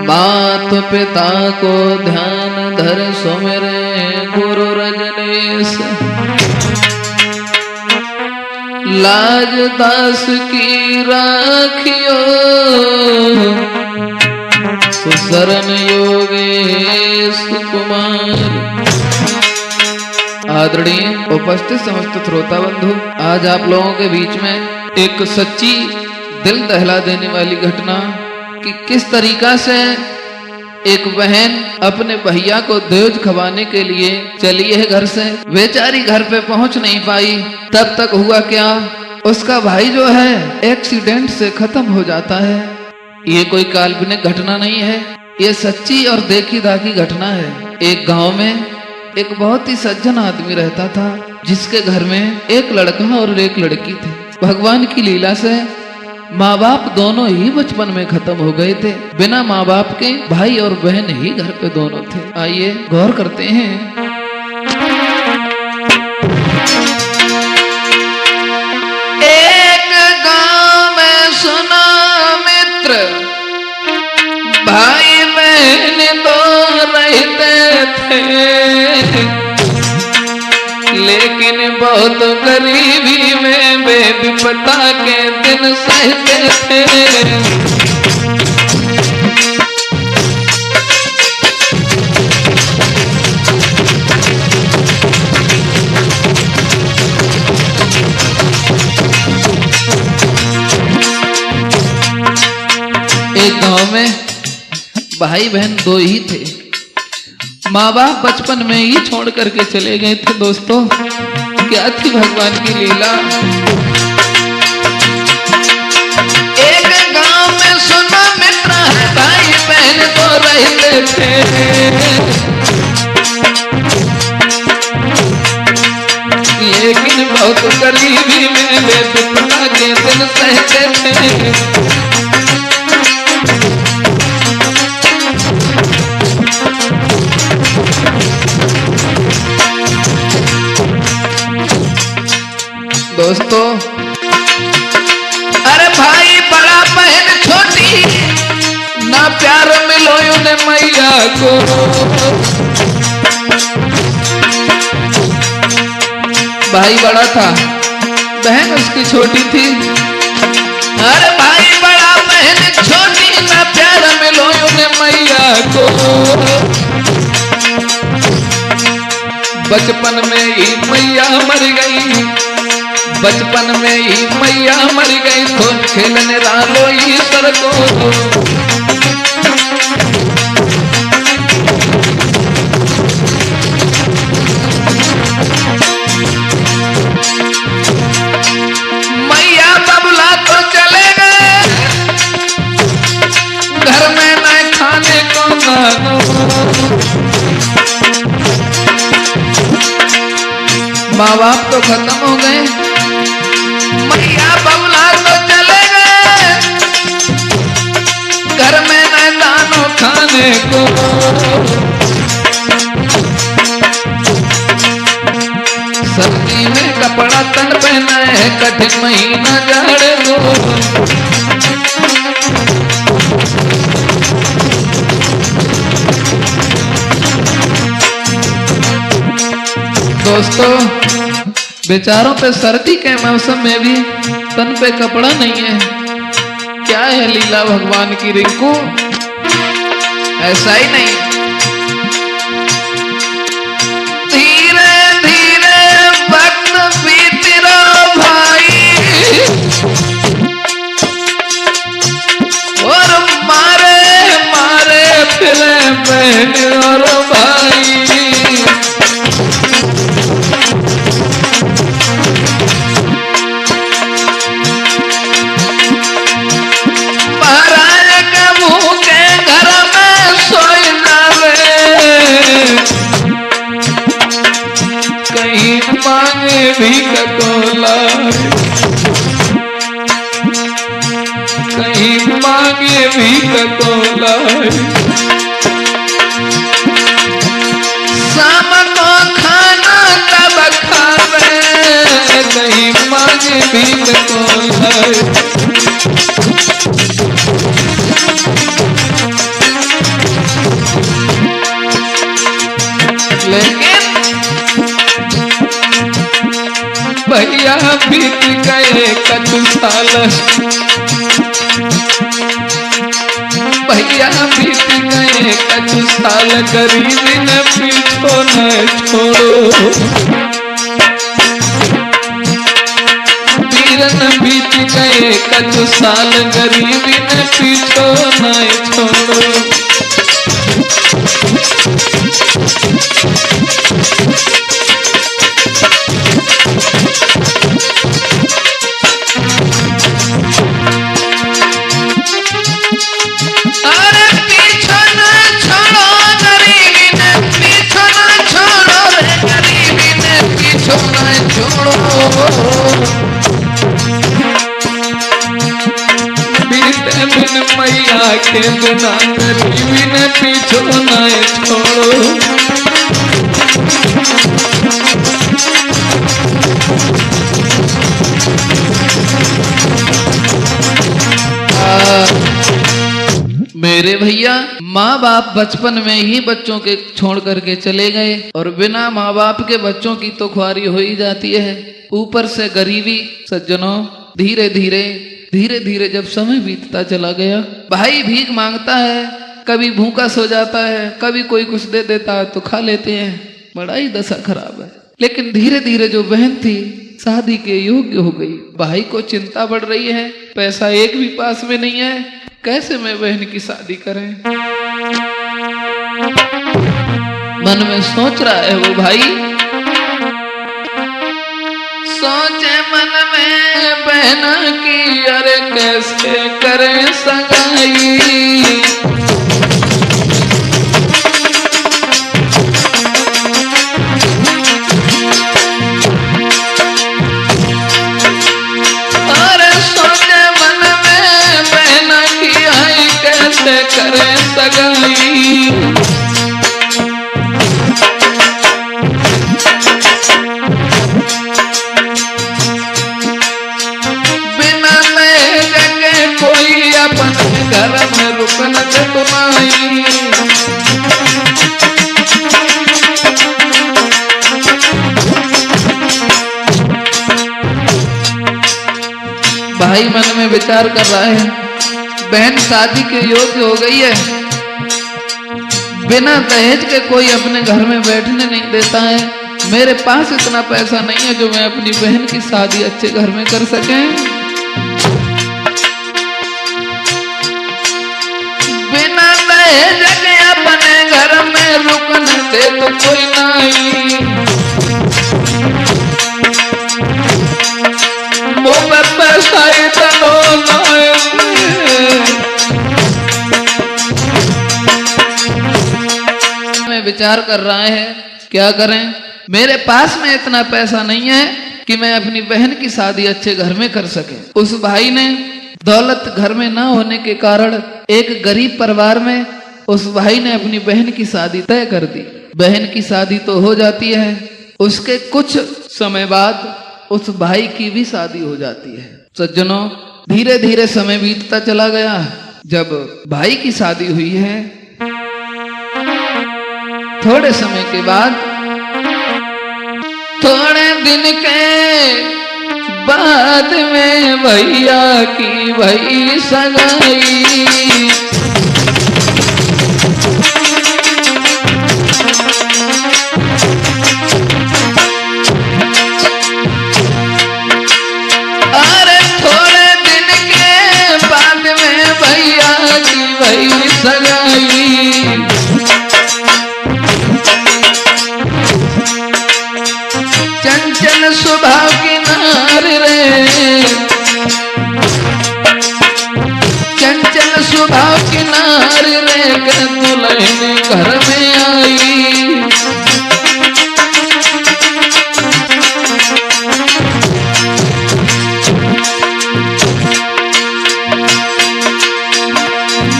मात पिता को ध्यान धर सुमिरे गुरु रजनीश। लाज दास की राखियो सुशरण योगेश कुमार। आदरणीय उपस्थित समस्त श्रोता बंधु, आज आप लोगों के बीच में एक सच्ची दिल दहला देने वाली घटना कि किस तरीका से एक बहन अपने भैया को दहेज खवाने के लिए चली है घर से। बेचारी घर पे पहुंच नहीं पाई। तब तक हुआ क्या, उसका भाई जो है एक्सीडेंट से खत्म हो जाता है। ये कोई काल्पनिक घटना नहीं है, ये सच्ची और देखी दाखी घटना है। एक गांव में एक बहुत ही सज्जन आदमी रहता था, जिसके घर में एक लड़का और एक लड़की थी। भगवान की लीला से माँ बाप दोनों ही बचपन में खत्म हो गए थे। बिना माँ बाप के भाई और बहन ही घर पे दोनों थे। आइए गौर करते हैं। एक गांव में सुना मित्र, भाई बहन दो रहते थे, लेकिन बहुत गरीबी में वे विपदा के दिन सहते थे। एक गांव में भाई बहन दो ही थे। माँ बाप बचपन में ही छोड़ करके चले गए थे। दोस्तों, क्या थी भगवान की लीला। एक गांव में सुना मित्र, भाई बहन तो रहते थे, लेकिन बहुत गरीबी में वे विपदा के दिन सहते थे। दोस्तों, अरे भाई बड़ा बहन छोटी, ना प्यार मिलो उन्हें मैया को। भाई बड़ा था, बहन उसकी छोटी थी। अरे भाई बड़ा बहन छोटी, ना प्यार मिलो उन्हें मैया को। बचपन में ही मैया मर गई, बचपन में ही मैया मर गई तो खेलने डालो ईश्वर को। मैया बबला तो चले गए, घर में न खाने को दानो। माँ बाप तो खत्म हो गए, मैया बबला तो चले गए, घर में न दानो खाने को। सर्दी में कपड़ा तन पहना है, कठिन महीना जाड़े को। दोस्तों, बेचारों पे सर्दी के मौसम में भी तन पे कपड़ा नहीं है। क्या है लीला भगवान की रिंकू, ऐसा ही नहीं। धीरे धीरे वक्त बीत रहा भाई, और मारे मारे फिरे बहन और भाई। मांगे भी कटोला, कहीं मांगे भी कटोला। शाम को खाना तब खावे, कहीं मांगे भी कटोला। लेकिन भैया बीत गए कछु साल, भैया बीत गए कछु साल, गरीबी ने पीछो न छोड़ो। वीरन बीत गए कछु साल, गरीबी ने पीछो न छोड़ो। बीते दिन मैया के बिना गरीबी ने पीछो न छोड़ो। मेरे भैया माँ बाप बचपन में ही बच्चों के छोड़ करके चले गए और बिना माँ बाप के बच्चों की तो ख्वारी हो ही जाती है, ऊपर से गरीबी। सज्जनों, धीरे धीरे धीरे धीरे जब समय बीतता चला गया, भाई भीख मांगता है, कभी भूखा सो जाता है, कभी कोई कुछ दे देता है तो खा लेते हैं, बड़ा ही दशा खराब है। लेकिन धीरे धीरे जो बहन थी शादी के योग्य हो गई। भाई को चिंता बढ़ रही है, पैसा एक भी पास में नहीं है, कैसे मैं बहन की शादी करें। मन में सोच रहा है वो भाई, सोचे मन में बहन की, अरे कैसे करें सगाई। अरे सोचे मन में बहन की, आई कैसे करें सगाई। घर में रुकन दे तुम्हारी, भाई मन में विचार कर रहा है, बहन शादी के योग्य हो गई है, बिना दहेज के कोई अपने घर में बैठने नहीं देता है, मेरे पास इतना पैसा नहीं है जो मैं अपनी बहन की शादी अच्छे घर में कर सके। अपने घर में रुकन दे तो कोई नहीं, वो पैसा इतना में विचार कर रहे हैं क्या करें। मेरे पास में इतना पैसा नहीं है कि मैं अपनी बहन की शादी अच्छे घर में कर सके। उस भाई ने दौलत घर में ना होने के कारण एक गरीब परिवार में उस भाई ने अपनी बहन की शादी तय कर दी। बहन की शादी तो हो जाती है, उसके कुछ समय बाद उस भाई की भी शादी हो जाती है। सज्जनों, धीरे धीरे समय बीतता चला गया। जब भाई की शादी हुई है, थोड़े समय के बाद, थोड़े दिन के बाद में भैया की भई सगाई। अरे थोड़े दिन के बाद में भैया की भई सगाई। चंचल स्वभाव की नारी रे, चंचल स्वभाव की नारी रे, दुल्हन घर में आई।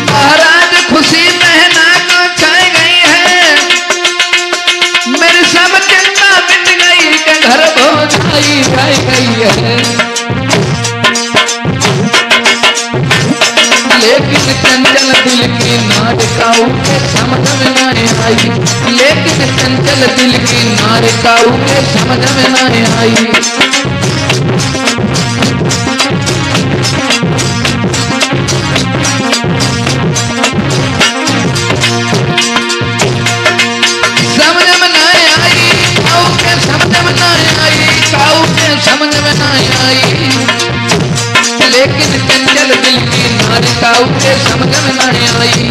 महाराज खुशी बहना को छाई गई है, मेरी सब चिंता मिट गई के घर भोजाई खाई गई है। लेकिन चंचल दिल की नाट का के समझ में ना आई, लेकिन चंचल दिल की नारी काऊ के समझ में ना आई। समझ में ना आई काऊ के समझ में ना आई, काऊ के समझ में ना आई, लेकिन चंचल दिल की नारी काऊ के समझ में ना आई।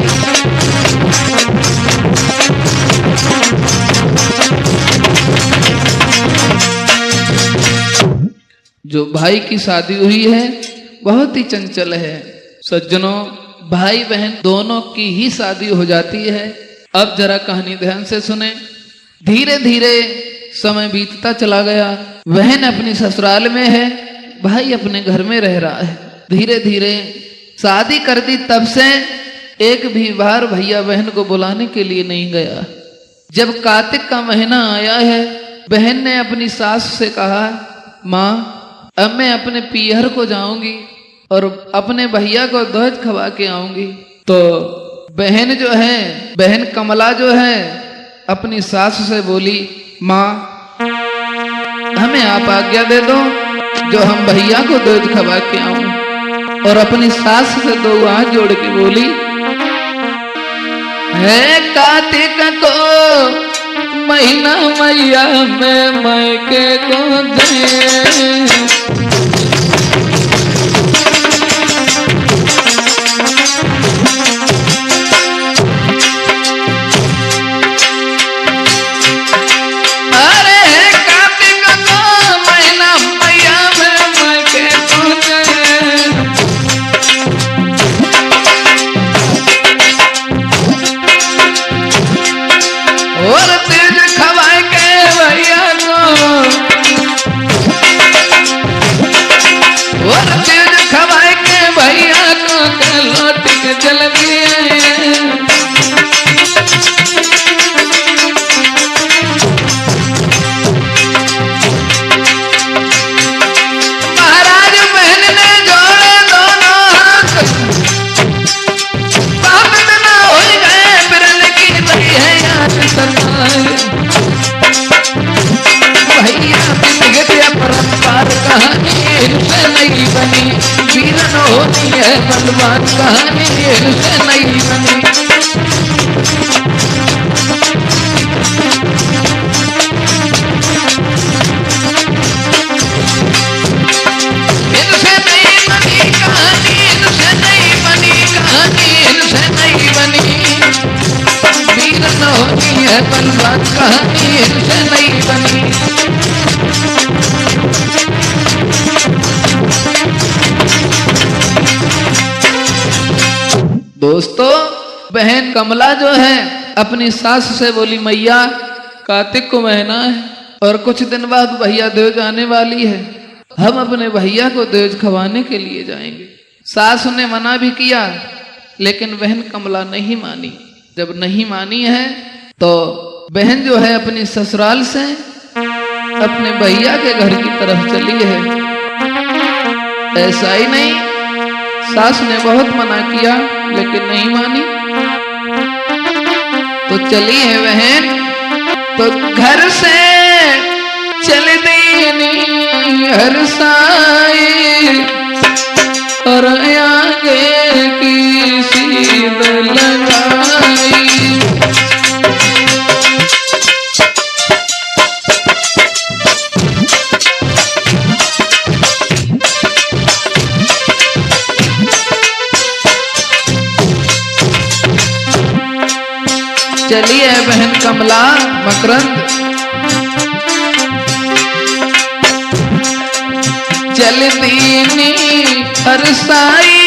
जो भाई की शादी हुई है बहुत ही चंचल है। सज्जनों, भाई बहन दोनों की ही शादी हो जाती है। अब जरा कहानी ध्यान से सुने। धीरे धीरे समय बीतता चला गया। बहन अपनी ससुराल में है, भाई अपने घर में रह रहा है। धीरे धीरे शादी कर दी, तब से एक भी बार भैया बहन को बुलाने के लिए नहीं गया। जब कार्तिक का महीना आया है, बहन ने अपनी सास से कहा, माँ अब मैं अपने पीहर को जाऊंगी और अपने भैया को दूध खवा के आऊंगी। तो बहन जो है, बहन कमला जो है, अपनी सास से बोली, माँ हमें आप आज्ञा दे दो जो हम भैया को दूध खवा के आऊं। और अपनी सास से दो हाथ जोड़ के बोली, है कार्तिक को महीना मैया में मैके को दे। बलवान कहानी से नहीं बनी। इनसे नहीं बनी कहानी, इनसे नहीं बनी कहानी, इनसे नहीं बनी। वीर न होती है बलवान कहानी इनसे नहीं बनी। दोस्तों, बहन कमला जो है अपनी सास से बोली, मैया कार्तिक को महीना है और कुछ दिन बाद भैया देव आने वाली है, हम अपने भैया को देव खवाने के लिए जाएंगे। सास ने मना भी किया, लेकिन बहन कमला नहीं मानी। जब नहीं मानी है तो बहन जो है अपनी ससुराल से अपने भैया के घर की तरफ चली है। ऐसा ही नहीं, सास ने बहुत मना किया लेकिन नहीं मानी, तो चली है बहन। तो घर से चल दी हर साई और आगे की सीध लगाई। चली है बहन कमला मकरंद, चलती नी हर साई,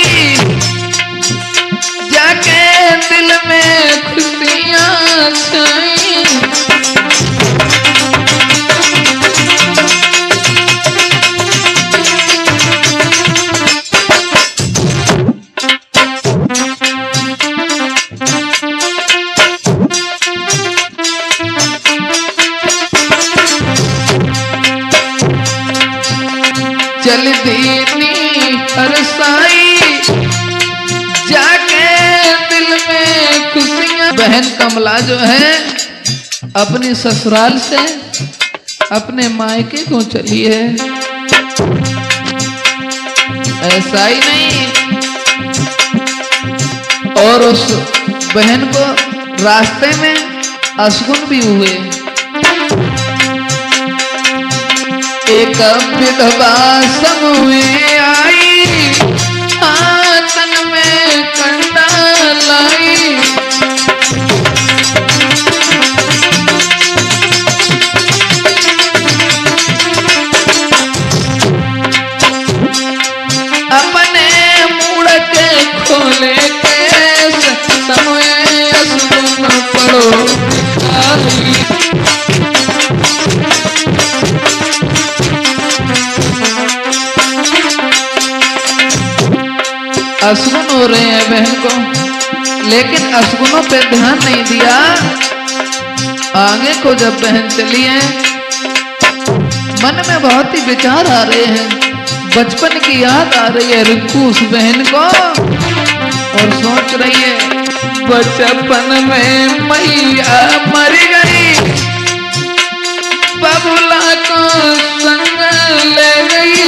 जाके दिल में खुशियां छाई। चलती नी हर साई, जाके दिल में खुशियां बहन कमला जो है अपनी ससुराल से अपने मायके को चली है। ऐसा ही नहीं, और उस बहन को रास्ते में अशगुन भी हुए। एक विधवा समूह आई, आंगन में कंडा लाई। अपने मुड़ के खोले केस, समूह अशगुन पड़ो आई। अशगुन हो रहे हैं बहन को, लेकिन अशगुनों पे ध्यान नहीं दिया। आगे को जब बहन चली है, मन में बहुत ही विचार आ रहे हैं, बचपन की याद आ रही है रिंकू उस बहन को, और सोच रही है बचपन में मैया मर गई, बबुला को संग ले गई।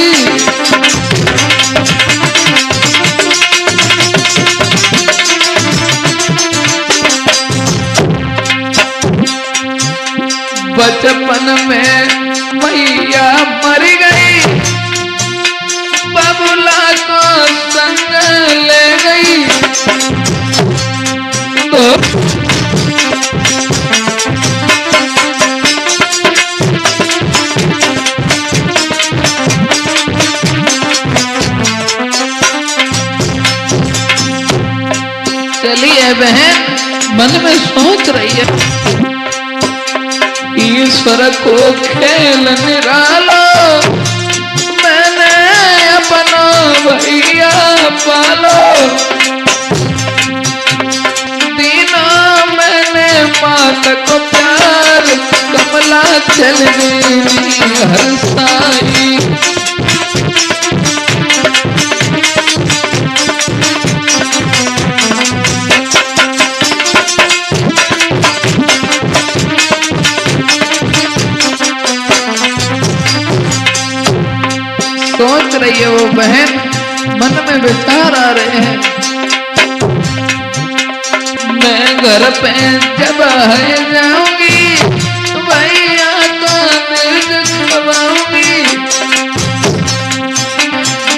बचपन में मैया मर गई, बबुला को संग ले गई। तो चलिए बहन मन में सोच रही है, ईश्वर को खेल निरालो, मैंने अपना भैया पालो। दीना मैंने मात को प्यार, कमला चल गई हर साई। सोच रही है वो बहन, मन में विचार आ रहे हैं, मैं घर पे जब है जाऊंगी, भैया को दिल खवाऊंगी।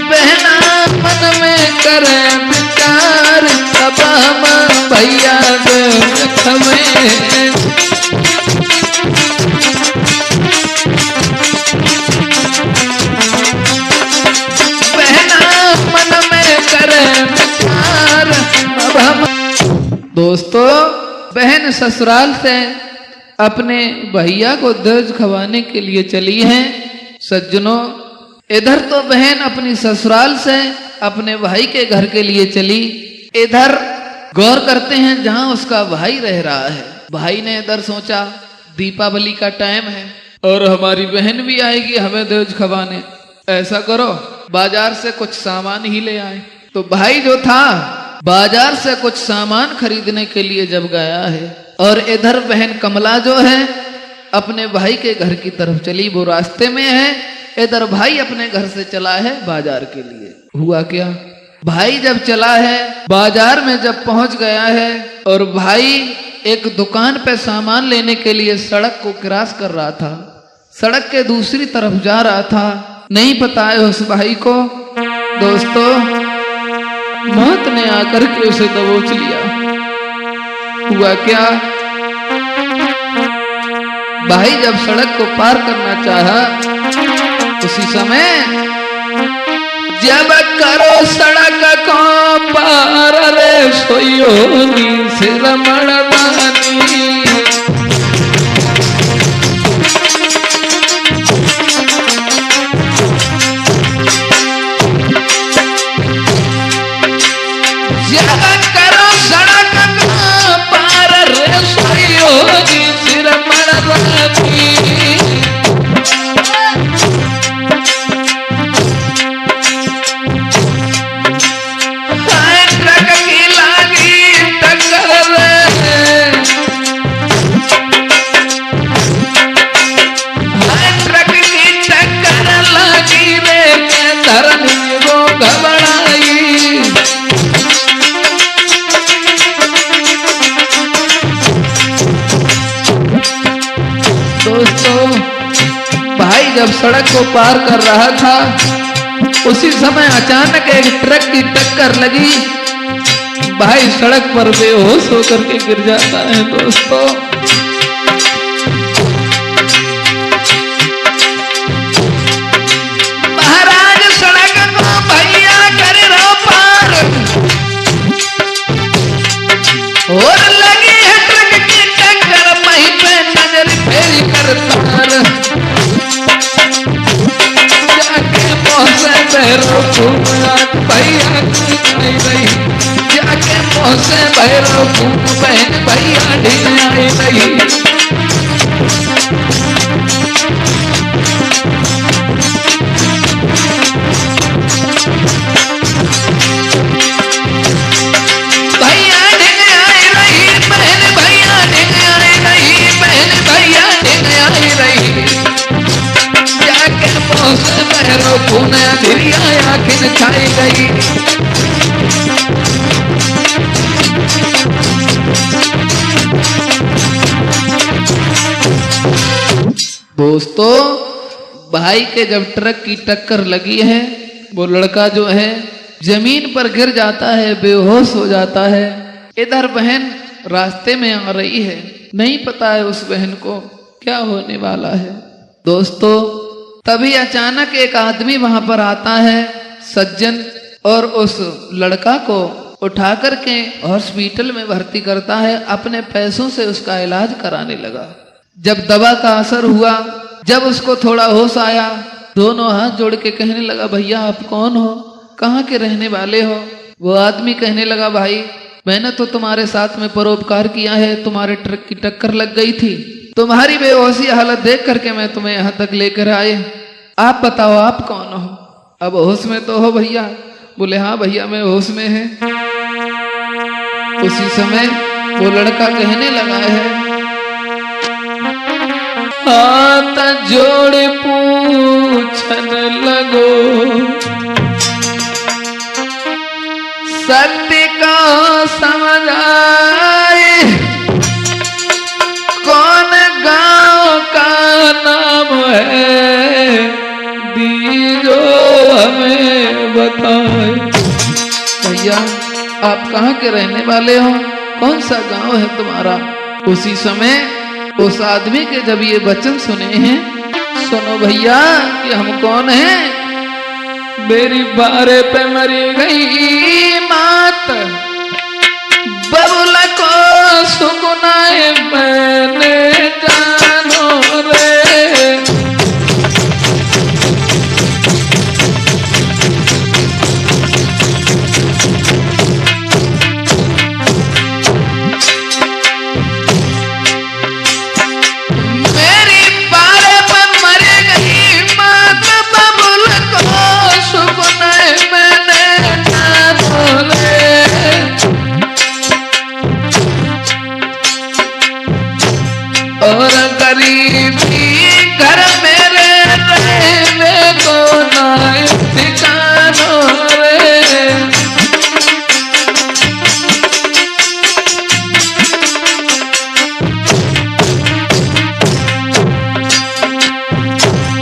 बहना मन में करे विचार, अब हम भैया खवे। दोस्तों, बहन ससुराल से अपने भैया को दर्ज खवाने के लिए चली है। सज्जनों, इधर तो बहन अपनी ससुराल से अपने भाई के घर के लिए चली, इधर गौर करते हैं जहां उसका भाई रह रहा है। भाई ने इधर सोचा दीपावली का टाइम है और हमारी बहन भी आएगी हमें दर्ज खवाने, ऐसा करो बाजार से कुछ सामान ही ले आए। तो भाई जो था बाजार से कुछ सामान खरीदने के लिए जब गया है, और इधर बहन कमला जो है अपने भाई के घर की तरफ चली, वो रास्ते में है, इधर भाई अपने घर से चला है बाजार के लिए। हुआ क्या, भाई जब चला है बाजार में जब पहुंच गया है, और भाई एक दुकान पे सामान लेने के लिए सड़क को क्रॉस कर रहा था, सड़क के दूसरी तरफ जा रहा था, नहीं पता है उस भाई को। दोस्तों, मौत ने आकर के उसे दबोच लिया। हुआ क्या, भाई जब सड़क को पार करना चाहा, उसी समय जब करो सड़क को पार रे सोयो नी से रमण रानी। जब सड़क को पार कर रहा था, उसी समय अचानक एक ट्रक की टक्कर लगी। भाई सड़क पर बेहोश होकर के गिर जाता है। दोस्तों, महाराज सड़क को भैया कर रो पार, और लगी है ट्रक की टक्कर, वहीं पे नजर फेरी कर तार। जाके पहुंचे भैरव फूल भैया आई रही, जाके पहुंचे भैरव फूल बहन भैया ढील आई रही। आखिर खाई गई। दोस्तों, भाई के जब ट्रक की टक्कर लगी है, वो लड़का जो है जमीन पर गिर जाता है, बेहोश हो जाता है। इधर बहन रास्ते में आ रही है, नहीं पता है उस बहन को क्या होने वाला है। दोस्तों, तभी अचानक एक आदमी वहां पर आता है, सज्जन, और उस लड़का को उठा करके हॉस्पिटल में भर्ती करता है। अपने पैसों से उसका इलाज कराने लगा। जब दवा का असर हुआ, जब उसको थोड़ा होश आया, दोनों हाथ जोड़ के कहने लगा, भैया आप कौन हो, कहाँ के रहने वाले हो? वो आदमी कहने लगा, भाई मैंने तो तुम्हारे साथ में परोपकार किया है, तुम्हारे ट्रक की टक्कर लग गई थी, तुम्हारी बेहोशी हालत देख करके मैं तुम्हें यहाँ तक लेकर आए। आप बताओ आप कौन हो? अब होश में तो हो भैया? बोले हाँ भैया मैं होश में है। उसी समय वो लड़का कहने लगा है, हाथ जोड़ पूछन लगो, सत्य का समझ आए, कौन गांव का नाम है, दीजो हमें बताए। भैया आप कहाँ के रहने वाले हो, कौन सा गांव है तुम्हारा? उसी समय उस आदमी के जब ये वचन सुने हैं, सुनो भैया कि हम कौन हैं। मेरी बारे पे मरी गई मात, बबुल को सुकुनाए मैंने जानो रे। और गरीबी घर मेरे रहने को ना ठिकानो रे।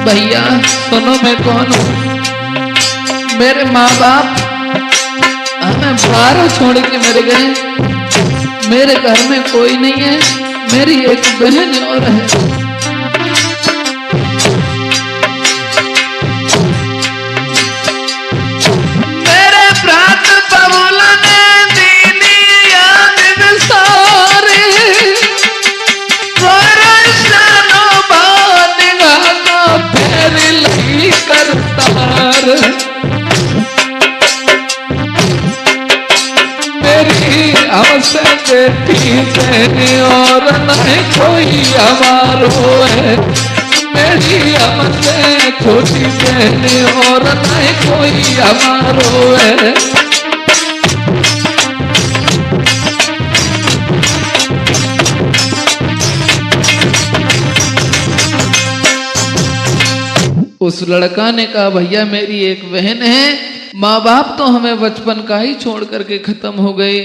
भैया सुनो मैं कौन हूँ। मेरे माँ बाप हमें बाहर छोड़ के मर गए, मेरे घर में कोई नहीं है, मेरी एक बहन और है। मेरे प्रात बबुल ने दीनी याद सारे, रोशनो बाद का फेर लगी करतार। मेरी हमसे बेटी बहनी और नहीं कोई हमारो है, मेरी हमसे छोटी बहनी और नहीं कोई हमारो है। उस लड़का ने कहा, भैया मेरी एक बहन है, माँ बाप तो हमें बचपन का ही छोड़ करके खत्म हो गए,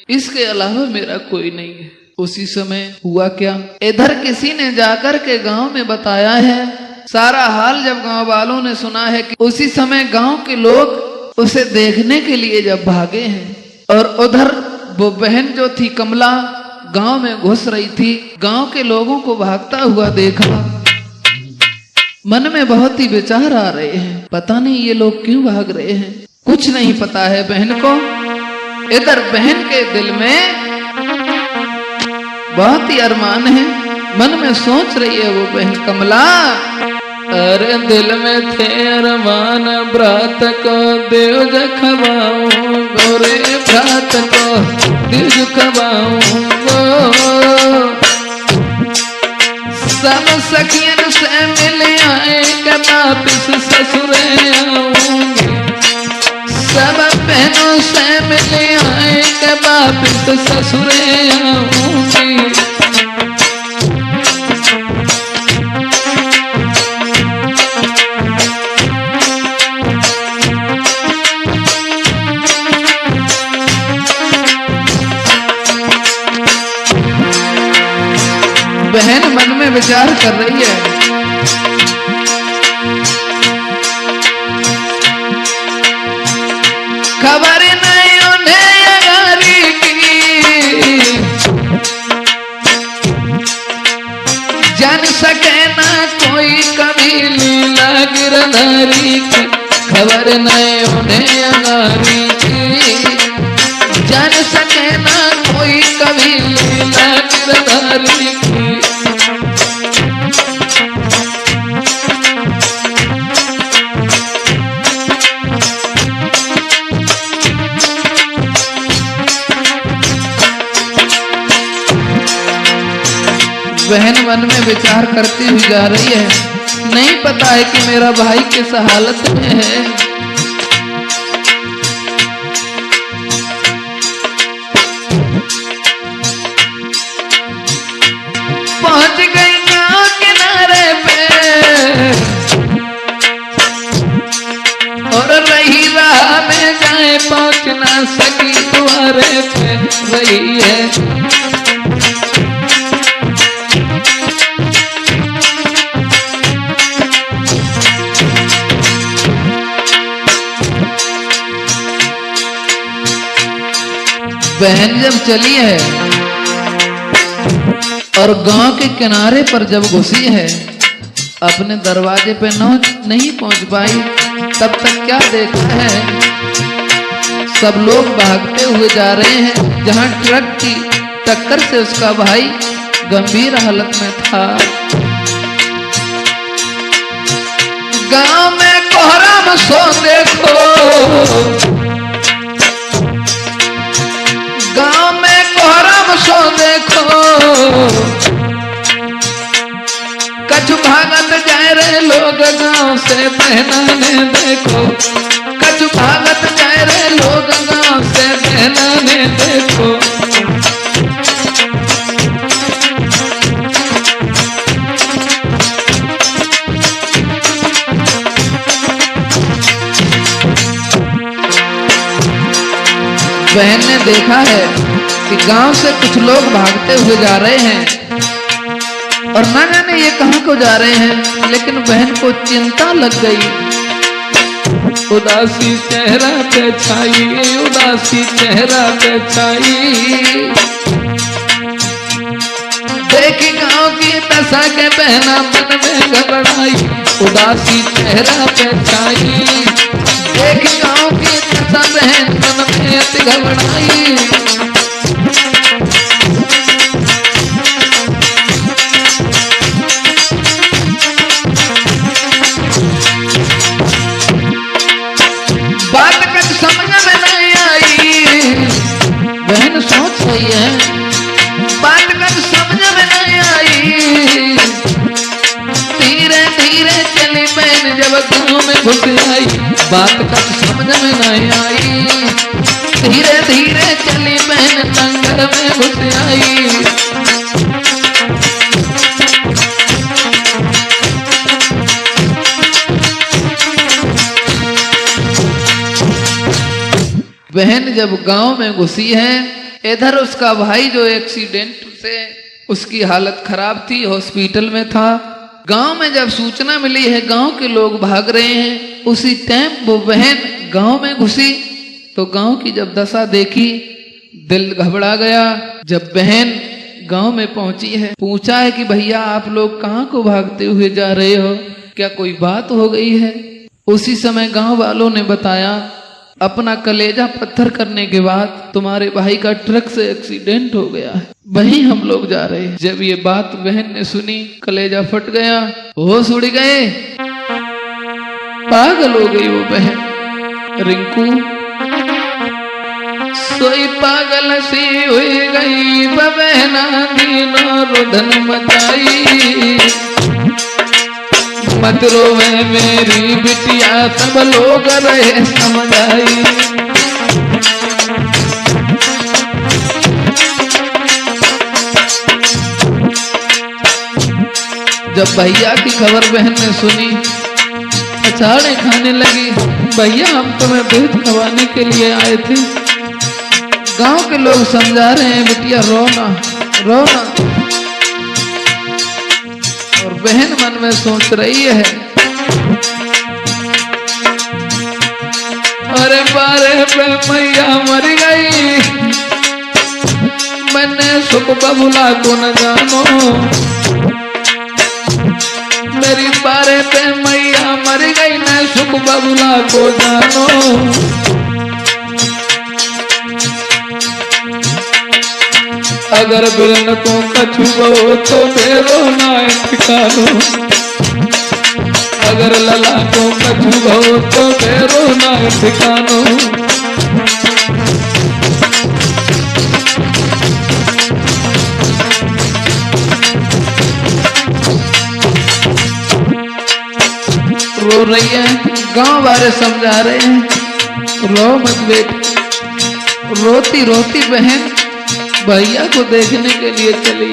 इसके अलावा मेरा कोई नहीं है। उसी समय हुआ क्या, इधर किसी ने जाकर के गांव में बताया है, सारा हाल जब गांव वालों ने सुना है कि उसी समय गांव के लोग उसे देखने के लिए जब भागे हैं और उधर वो बहन जो थी कमला गांव में घुस रही थी, गांव के लोगों को भागता हुआ देखा, मन में बहुत ही विचार आ रहे हैं, पता नहीं ये लोग क्यों भाग रहे हैं, कुछ नहीं पता है बहन को। इधर बहन के दिल में बहुत ही अरमान है, मन में सोच रही है वो बहन कमला, अरे दिल में थे अरमान ब्रात को देव जखवाऊं, गोरे ब्रात को देव जखवाऊं, सब सखियन से मिल आए के वापिस ससुरे आऊंगी, सब बहनों से मिल आए के वापिस ससुरे आऊंगी। बहन मन में विचार कर रही है, खबर नहीं उन्हें अगारी की, जान सके ना कोई कभी लीला गिरधारी की, खबर नहीं उन्हें अगारी की, जान सके ना कोई कभी लीला गिरधारी की। बहन मन में विचार करती हुई जा रही है, नहीं पता है कि मेरा भाई किस हालत में है। पहुंच गई गांव किनारे पे और रही राह में जाए पहुंच ना सकी द्वारे पे रही है। बहन जब चली है और गांव के किनारे पर जब घुसी है, अपने दरवाजे पे नहीं पहुंच पाई, तब तक क्या देखा है, सब लोग भागते हुए जा रहे हैं, जहां ट्रक की टक्कर से उसका भाई गंभीर हालत में था। गांव में कोहराम सो देखो, गांव में कोहराम सो देखो, कछु भागत जाए रहे लोग गांव से बहनाने देखो, कछु भागत जाए रहे लोग गांव से बहनाने देखो। बहन ने देखा है कि गांव से कुछ लोग भागते हुए जा रहे हैं और ना जाने ये कहां को जा रहे हैं, लेकिन बहन को चिंता लग गई। उदासी चेहरा पे छाई, उदासी चेहरा पे छाई, देखी गांव की दशा के बहना मन में घबराई, उदासी चेहरा पे छाई, देखी गांव की दशा बहन मन में अति घबराई। बात कुछ समझ में नहीं आई, बहन सोच रही है, बात कुछ समझ में नहीं आई, धीरे धीरे चली बहन जब गांव में घुस आई, बात कुछ समझ में नहीं आई, धीरे धीरे चली बहन लंगर में घुस आई। बहन जब गांव में घुसी है, इधर उसका भाई जो एक्सीडेंट से उसकी हालत खराब थी, हॉस्पिटल में था, गांव में जब सूचना मिली है गांव के लोग भाग रहे हैं, उसी टाइम वो बहन गांव में घुसी तो गांव की जब दशा देखी दिल घबरा गया। जब बहन गांव में पहुंची है, पूछा है कि भैया आप लोग कहाँ को भागते हुए जा रहे हो, क्या कोई बात हो गई है? उसी समय गांव वालों ने बताया अपना कलेजा पत्थर करने के बाद तुम्हारे भाई का ट्रक से एक्सीडेंट हो गया है, वहीं हम लोग जा रहे हैं। जब ये बात बहन ने सुनी कलेजा फट गया, होश उड़ गए, पागल हो गई वो बहन रिंकू। सोई पागल सी हुई गई बहना दीनों रुदन मचाई। मत रोवे मेरी बिटिया सब लोग रहे समझाई। जब भैया की खबर बहन ने सुनी अचाड़े खाने लगी। भैया हम तुम्हें दूध खवाने के लिए आए थे, गांव के लोग समझा रहे हैं बिटिया रोना रोना। और बहन मन में सोच रही है अरे बारे पे मैया मर गई, मैंने सुख बबुला को न जानो। मेरी बारे पे मैया मर गई, न सुख बबुला को जानो। अगर बिरन को कछु हो तो मेरो ना ठिकानो। अगर लला को कछु हो तो मेरो ना ठिकानो। रो रही है, गांव वाले समझा रहे हैं रो मत बेटी। रोती रोती बहन भैया को देखने के लिए चली।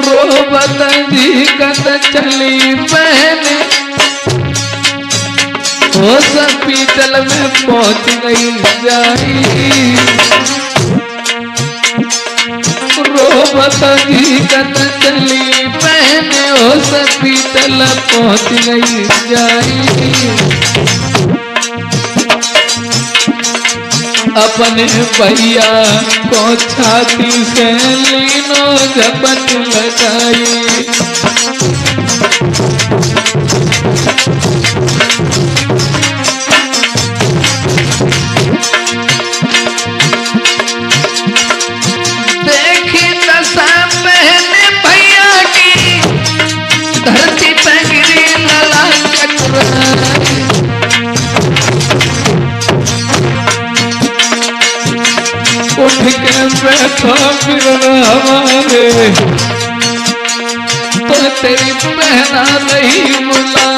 रोबत जी कत चली बहन, हॉस्पिटल में पहुंच गई जाई। रोबत जी कत चली बहन, हॉस्पिटल पहुंच गई जाई। अपने भैया को छाती से लीनो झपट लगाई। देखी दशा बहन भैया की, धरती पे गिरी लला कटराई। उठ के बैठा फिर हमारे, तो तेरी बहना नहीं बुला।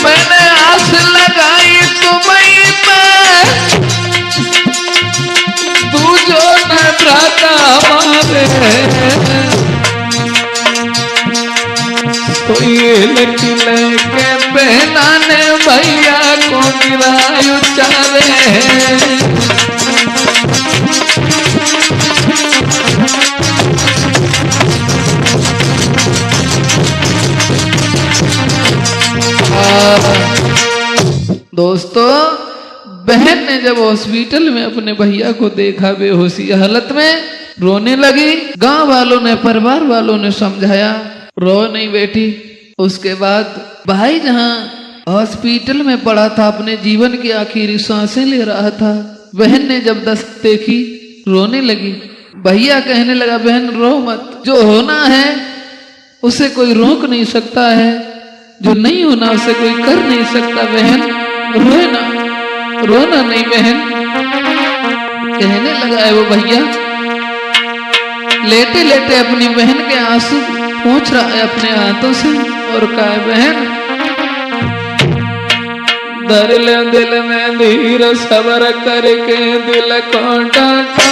मैंने आस लगाई तुम्हें पे, तू जो न भ्राता हमारे। तो ये लेके बहना ने भैया को गिरायु चारे। दोस्तों बहन ने जब हॉस्पिटल में अपने भैया को देखा बेहोशी हालत में, रोने लगी। गांव वालों ने परिवार वालों ने समझाया रो नहीं बेटी। उसके बाद भाई जहां हॉस्पिटल में पड़ा था, अपने जीवन की आखिरी सांसें ले रहा था, बहन ने जब दस्तक देखी रोने लगी। भैया कहने लगा बहन रो मत, जो होना है उसे कोई रोक नहीं सकता है, जो नहीं होना उसे कोई कर नहीं सकता। बहन रोए ना, रोना नहीं बहन। कहने लगा है वो भैया, लेटे लेटे अपनी बहन के आंसू पोंछ रहा है अपने हाथों से और कहा बहन धर ले दिल में धीर सबर करके दिल को डांटा।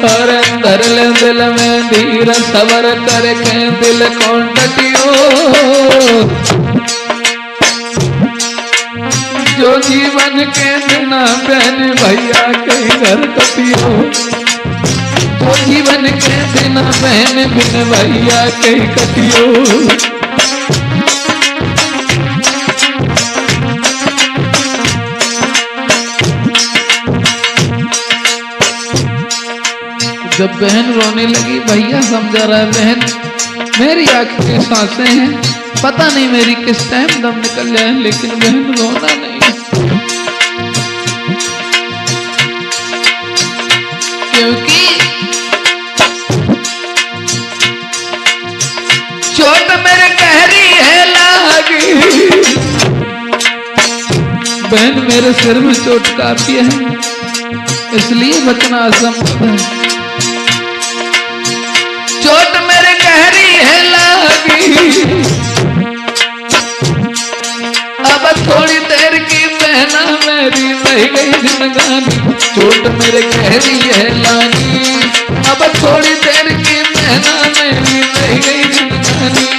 अरे धर ले दिल में धीर सबर करके दिल को डटियो। जो जीवन के बिना बहन भैया के घर कटियो। तो जीवन के बिना बहन बिन भैया के कटियो। जब बहन रोने लगी, भैया समझा रहा है बहन मेरी आंखें सांसें हैं, पता नहीं मेरी किस टाइम दम निकल जाए, लेकिन बहन रोना नहीं। क्योंकि चोट मेरे गहरी है लागी। बहन मेरे सिर में चोट काफी है, इसलिए बचना असंभव है। चोट मेरे गहरी है लागी, अब थोड़ी देर की बहना मेरी रह गई जिंदगानी। चोट मेरे गहरी है लागी, अब थोड़ी देर की बहना मेरी रह गई जिंदगानी।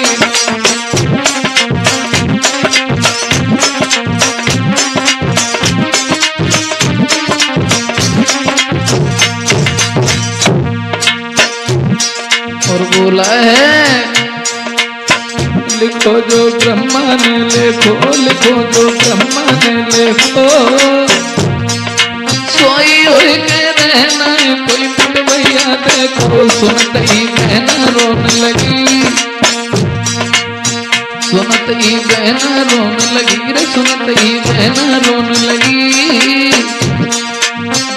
और बोला है लिखो जो ब्रह्मा ने लिखो, लिखो जो ब्रह्मा ने लिखो। सोई हुई के रहना है कोई मिट भैया देखो। सुनते ही बहना रोने लगी, सुनते ही बहना रोने लगी रे, सुनते ही बहना रोने लगी।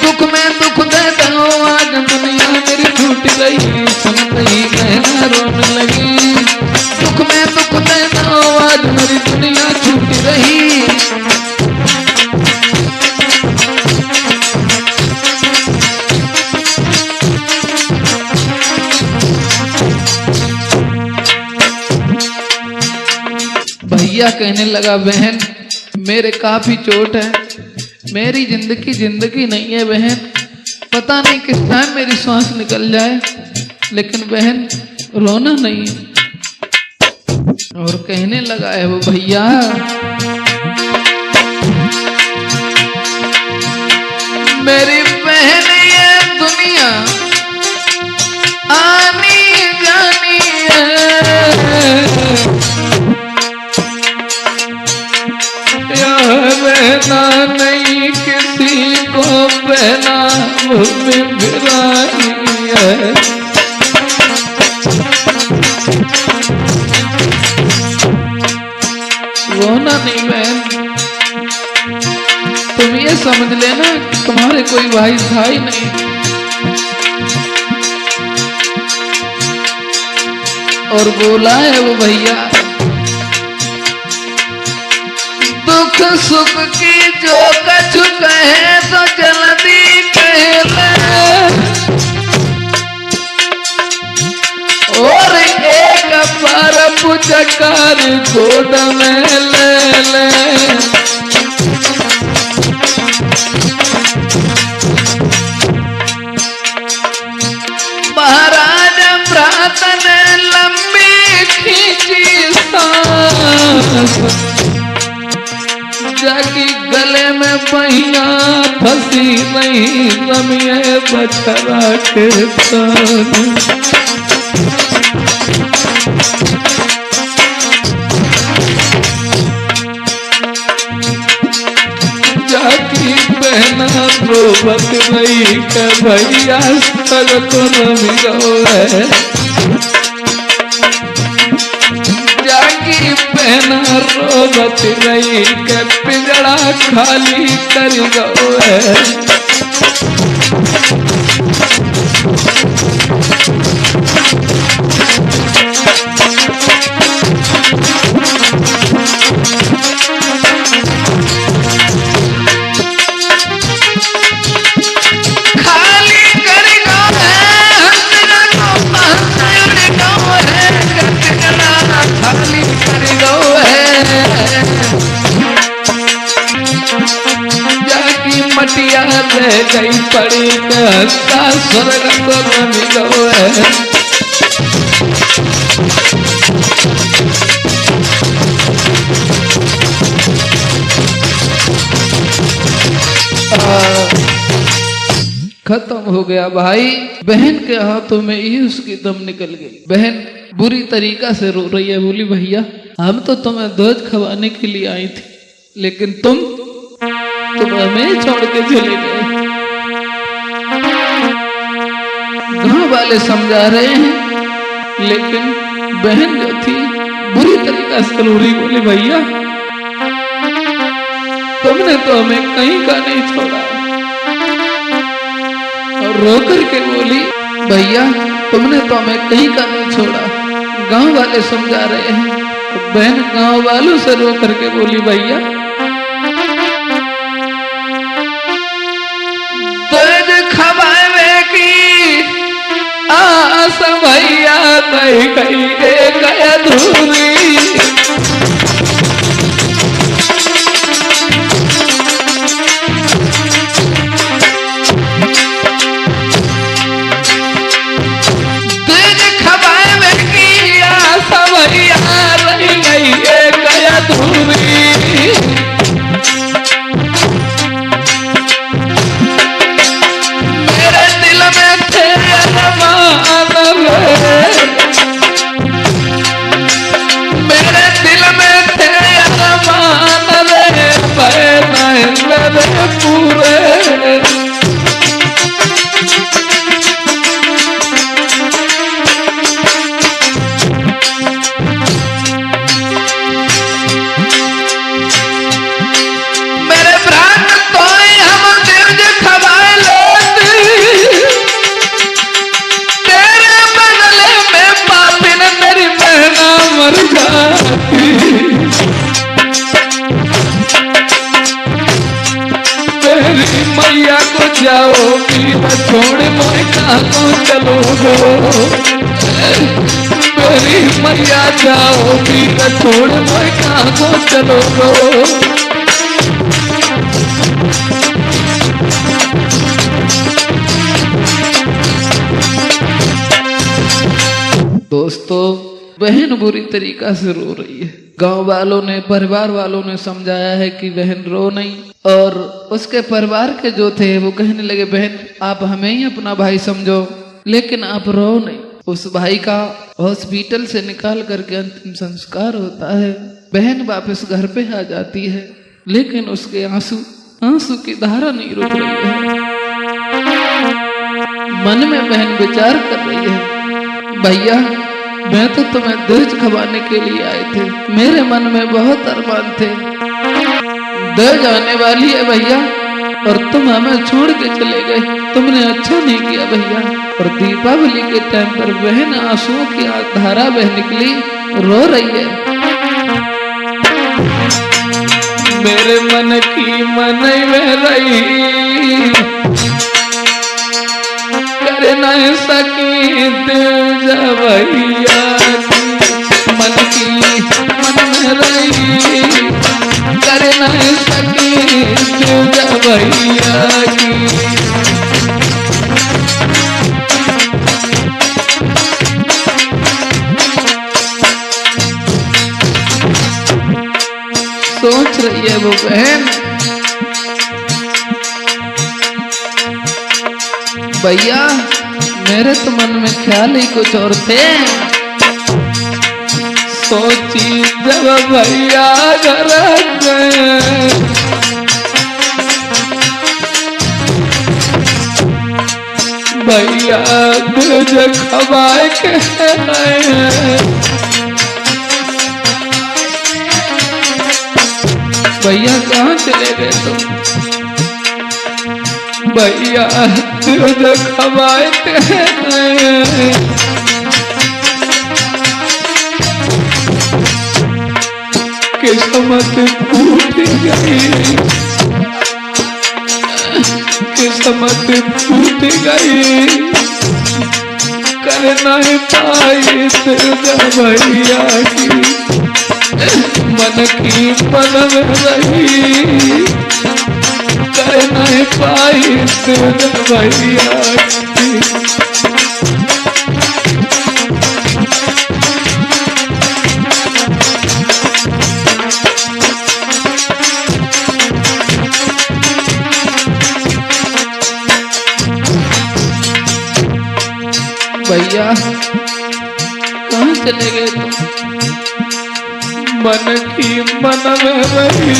दुख में दुख देता हूँ आज दुनिया मेरी टूट गई। सुनते ही बहना रोने लगी, दुख में दुख देता हूँ आज मेरी दुनिया छूट रही। भैया कहने लगा बहन मेरे काफी चोट है, मेरी जिंदगी नहीं है बहन, पता नहीं किस टाइम मेरी सांस निकल जाए, लेकिन बहन रोना नहीं। और कहने लगा है वो भैया मेरी बहन ये दुनिया आनी जानी है। रहना नहीं किसी को बहना बिराई है। रोना नहीं बहन, तुम ये समझ लेना तुम्हारे कोई भाई था ही नहीं। और बोला है वो भैया दुख सुख की जो कछु कहे तो जल्दी कह ले। और एक बार पुचकार गोद में ले ले। महाराज भ्रात ने लंबी खींची सांस, जाकी गले में पहिया फंसी नहीं रमिए बछड़ा के सन। जाकी बहना रोबत नहीं के भैया सग को रमी गए। जाकी बहना रोबत नहीं के पिंजड़ा खाली कर गए। रह गई पड़ी के हंसा स्वर्ग को न मिलो खत्म हो गया भाई। बहन के हाथों में ही उसकी दम निकल गई। बहन बुरी तरीका से रो रही है, बोली भैया हम तो तुम्हें दूध खवाने के लिए आई थी, लेकिन तुम हमें छोड़ के चले गए। गांव वाले समझा रहे हैं, लेकिन बहन जो थी बुरी तरीका से रो रही, बोली भैया तुमने तो हमें कहीं का नहीं छोड़ा। और रो करके बोली भैया तुमने तो हमें कहीं का नहीं छोड़ा। गांव वाले समझा रहे हैं। तो बहन गांव वालों से रो करके बोली भैया दूध खवावे की आस भैया नहीं कहीं गया अधूरी। मैया को जाओगी छोड़ मोए कहाँ को चलोगो। मेरी मैया जाओगी छोड़ मोए कहाँ को चलोगो। दोस्तों बहन बुरी तरीका से रो रही है। गांव वालों ने परिवार वालों ने समझाया है कि बहन रो नहीं, और उसके परिवार के जो थे वो कहने लगे बहन आप हमें ही अपना भाई समझो, लेकिन आप रो नहीं। उस भाई का हॉस्पिटल से निकाल करके अंतिम संस्कार होता है। बहन वापस घर पे आ जाती है, लेकिन उसके आंसू की धारा नहीं रुक रही है। मन में बहन विचार कर रही है भैया मैं तो तुम्हें दूध खवाने के लिए आए थे, मेरे मन में बहुत अरमान थे। दूध आने वाली है भैया और तुम हमें छोड़ के चले गए, तुमने अच्छा नहीं किया भैया। और दीपावली के टाइम पर बहन आंसुओं की धारा बह निकली, रो रही है। मेरे मन की मन में रही कर नहीं सकी दिल भैया, मन की मन में रही कर नहीं सकी दिल भैया की। सोच रही है वो बहन भैया मेरे तो मन में ख्याल ही कुछ और थे। सोची जब भैया घर गए भैया तुझे खवाए के भैया कहाँ चले गए तुम? भैया दूध खवाए किस्मत फूट गई, किस्मत फूट गई कर नहीं पाई तुझे भैया की। मन की मन में रही कर नहीं पाई तुझ भैया की। भैया कहाँ चले गए तुम? मन की मन में रही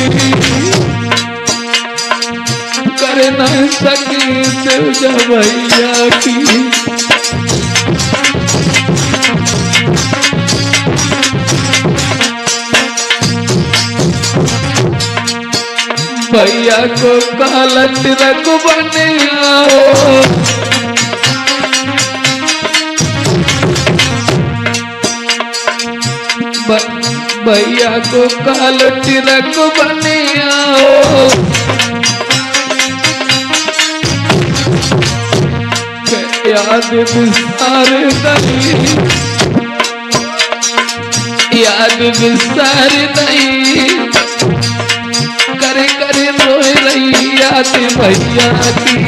कर न सकी तुझ भैया की। भैया को कालट रख बने आओ, भैया को काल तिलक बने आओ। याद विस्तार नहीं, याद विस्तार नहीं, करे करे रोए रही याद भैया की।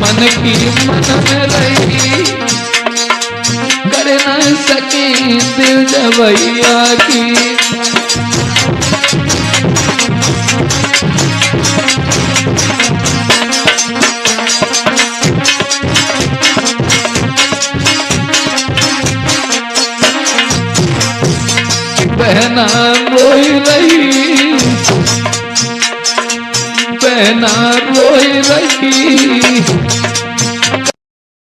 मन की मन में रही कर न सके दिल भैया की। बहना रोई रही, बहना रोई रही